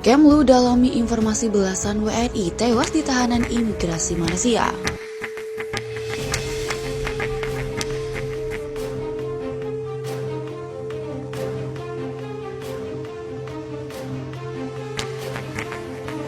Kemlu dalami informasi belasan WNI tewas di tahanan imigrasi Malaysia.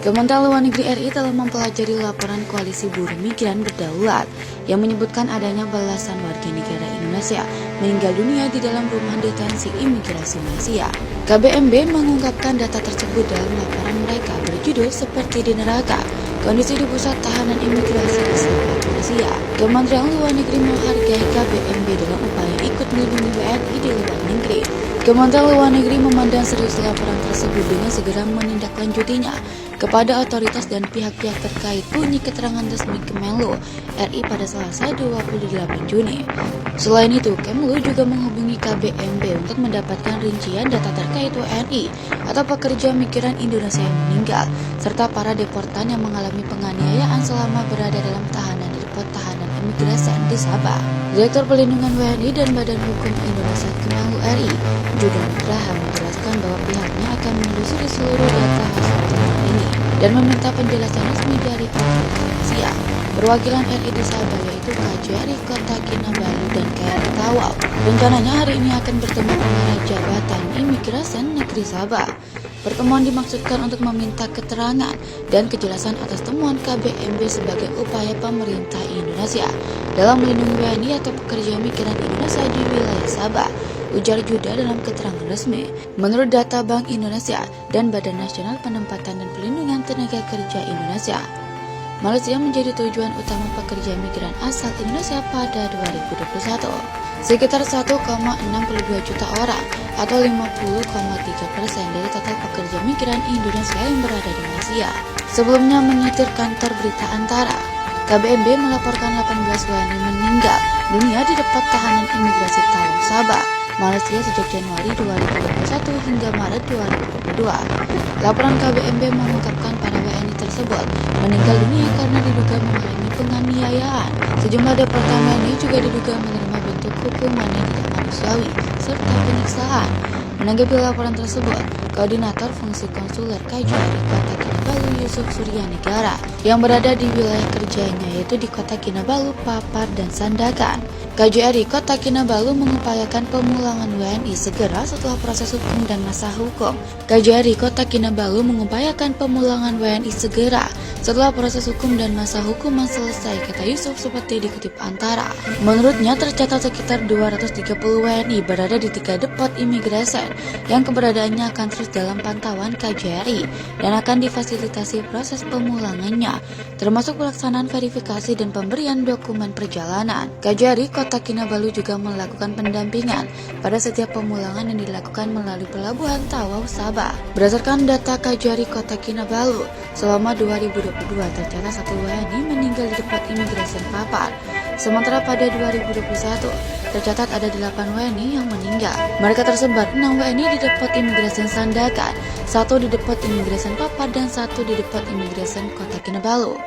Kementerian Luar Negeri RI telah mempelajari laporan Koalisi Buruh Migran Berdaulat yang menyebutkan adanya belasan warga negara Indonesia meninggal dunia di dalam rumah detensi imigrasi Malaysia. KBMB mengungkapkan data tersebut dalam laporan mereka berjudul Seperti di Neraka, Kondisi di Pusat Tahanan Imigrasi Islam Malaysia. Kementerian Luar Negeri menghargai KBMB dalam upaya ikut melindungi WNI di luar negeri. Kementerian Luar Negeri memandang serius laporan tersebut dengan segera menindaklanjutinya kepada otoritas dan pihak-pihak terkait, bunyi keterangan resmi Kemenlu RI pada Selasa 28 Juni. Selain itu, Kemlu juga menghubungi KBMB untuk mendapatkan rincian data terkait WNI atau pekerja migran Indonesia yang meninggal, serta para deportan yang mengalami penganiayaan selama berada dalam tahanan di depot tahanan imigrasi di Sabah. Direktur Pelindungan WNI dan Badan Hukum Indonesia Kemenlu RI, Judan Nugraha, menjelaskan bahwa pihaknya akan menelusuri seluruh data hasil temuan ini dan meminta penjelasan resmi dari otoritas Malaysia. Perwakilan RI di Sabah yaitu KJRI Kota Kinabalu dan KRI Tawau rencananya hari ini akan bertemu dengan Jabatan Imigrasi Negeri Sabah. Pertemuan dimaksudkan untuk meminta keterangan dan kejelasan atas temuan KBMB sebagai upaya pemerintah Indonesia dalam melindungi WNI atau pekerja migran Indonesia di wilayah Sabah, ujar Juda dalam keterangan resmi. Menurut data Bank Indonesia dan Badan Nasional Penempatan dan Pelindungan Tenaga Kerja Indonesia, Malaysia menjadi tujuan utama pekerja migran asal Indonesia pada 2021. Sekitar 1,62 juta orang atau 50,3% dari total pekerja migran Indonesia yang berada di Malaysia. Sebelumnya menyitir kantor berita Antara, KBMB melaporkan 18 WNI meninggal dunia di depot tahanan imigrasi Tawau, Sabah, Malaysia sejak Januari 2021 hingga Maret 2022. Laporan KBMB mengungkapkan para WNI tersebut meninggal dunia karena diduga mengalami penganiayaan. Sejumlah deportan WNI juga diduga menerima bentuk hukuman yang tidak manusiawi serta penyiksaan. Menanggapi laporan tersebut, Koordinator Fungsi Konsuler KJRI Kota Kinabalu Yusuf Surya Negara yang berada di wilayah kerjanya yaitu di Kota Kinabalu, Papar, dan Sandakan. KJRI Kota Kinabalu mengupayakan pemulangan WNI segera setelah proses hukum dan masa hukum. KJRI Kota Kinabalu mengupayakan pemulangan WNI segera setelah proses hukum dan masa hukuman selesai, kata Yusuf seperti dikutip Antara. Menurutnya tercatat sekitar 230 WNI berada di 3 depot imigrasi yang keberadaannya akan terus dalam pantauan KJRI dan akan difasilitasi proses pemulangannya, termasuk pelaksanaan verifikasi dan pemberian dokumen perjalanan. KJRI Kota Kinabalu juga melakukan pendampingan pada setiap pemulangan yang dilakukan melalui Pelabuhan Tawau, Sabah. Berdasarkan data KJRI Kota Kinabalu, selama 2022 tercatat 1 WNI meninggal di depot imigrasi Papar. Sementara pada 2021 tercatat ada 8 WNI yang meninggal. Mereka tersebar 6 WNI di depot imigrasi Sandakan, 1 di depot imigrasi Papar, dan 1 di depot imigrasi Kota Kinabalu.